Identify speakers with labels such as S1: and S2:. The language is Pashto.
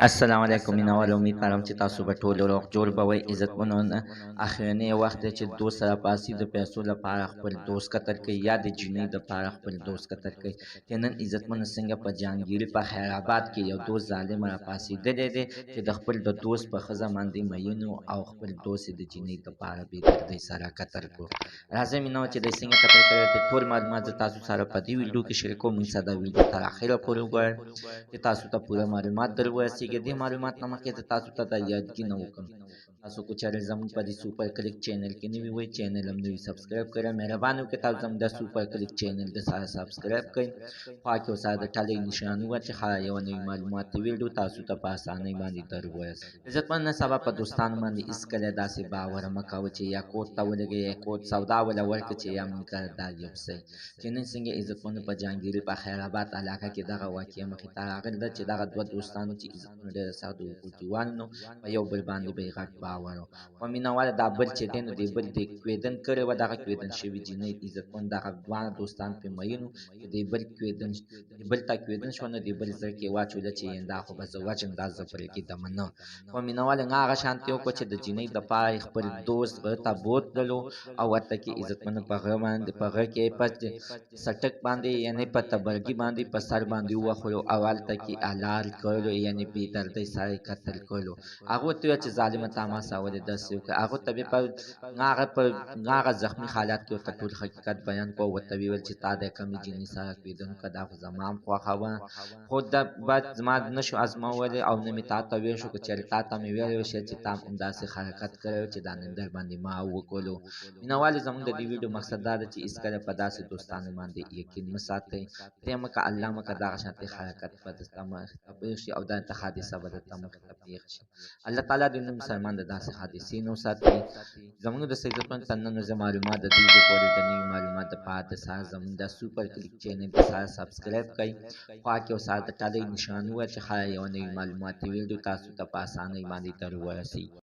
S1: السلام علیکم مینوال امید لرم چې تاسو به ټول روغ جوړ به وئ عزتمنو اخرنی وخت دی چې دوست سره پاسي د پیسو لپاره خپل دوست قتل کوي یا د جنۍ دپاره خپل دوست قتل کوي چې نن عزتمنو څنګه په جهانګیري په خیرآباد کې یو دوست ظالم راپاڅېدلی دی چې د خپل د دوست په ښځه باندې مین او خپل دوست یې د جنۍ دپاره بېدردۍ سره قتل کړو. راځئ مینوال چې دی څنګه قتل کړی دی ټول معلومات زه تاسو سره په دې ویډیو کې شریکوم. موږ دا ویډیو تر اخره پورې وګورئ چې تاسو ته پوره معلومات در ورسېږي. دې معلومات نه مخکې زه تاسو ته دا یادګي نه وکړم، تاسو که چېرې زموږ په دې سوپر کلیک چینل کې نوي وئ چینل هم نوي سبسکرایب کړئ. مهرباني وکړئ تاسو زموږ د سوپر کلیک چینل د سره سبسکرایب کړئ، خوا کې ورسره د ټلۍ نښان ووهئ چې یوه نوي معلوماتي ویډیو تاسو ته په اسانۍ باندې در ورسوي. عزتمن نن سبا په دوستانو باندې هېڅکله داسې باور مه کوئ چې یا کور ته ولګئ یا کور سودا وله ورکړئ چې یا موږ دا یو څه چې نن څنګه عزتمنو په جهانګیري په خیرآباد علاقه کې دغه واقعه مخې ته راغلې ده چې دغه دوه دوستانو چې عزتمنو ډېره سخت وجوان نو په یو بل باندې به یې غټ باور و. خو مینهواله دا بل چې دی نو دې بل دې کوېدن کړې وه، دغه کوېدن شوي جینۍ عزتمن دغه دواړه دوستان پرې مین وو چې دې بل ته کوېدن شوه نو دې بل زړه کې واچوله چې دا خو به زه وچم، دا زه پرېږدمه نه. خو مینهواله هغه شانتې وکړه چې د جینۍ دپاره یې خپل دوست غره ته بوتللو او ورته کې عزتمنو په غره باندې په غره کې په سټک باندې یعنې په تبرګي باندې په سر باندې ووهلو او هلته کې حلال کړلو یعنې بېدردۍ سره یې قتل کړلو. هغه ورته وویل چې ظالمه تا ما سره ولې داسې وکړه. هغه ته په هغه زخمي حالت کې ورته ټول حقیقت بیان کړو. ورته ویې ویل چې تا د کمې جینۍ سره کوېدن وکړه دا خو زما هم خوښه وه، خو دا باید زما نه شو ازمولی او نه مې تا ته ویل شو که چېرې تا ته مې ویلی وشي چې تا هم همداسې حرکت کړی و چې دا نن در باندې ما وکړلو. مینهوالې زموږ د دې ویډیو مقصد دا ده چې هېڅکله په داسې دوستانو باندې یقین مه ساتئ، پرې مه که الله مه که دغه شانتې حرکت به درته مخې ته پېښ شي او داسې حادثه به درته مخې ته پېښ شي. الله تعالی دې نور مسلمان د داسې حادثې نه وساتي. زموږ د عزتمن چینلونو زه معلومات د دې پورې د نوي معلومات دپاره د سره زموږ د سوپر کلیک چینل د سره سبسکرایب کړئ، خوا کې ورسره د ټلۍ نښان ووهئ چې یوه نوي معلوماتي ویډیو تاسو ته په اسانۍ باندې در ورسېږي.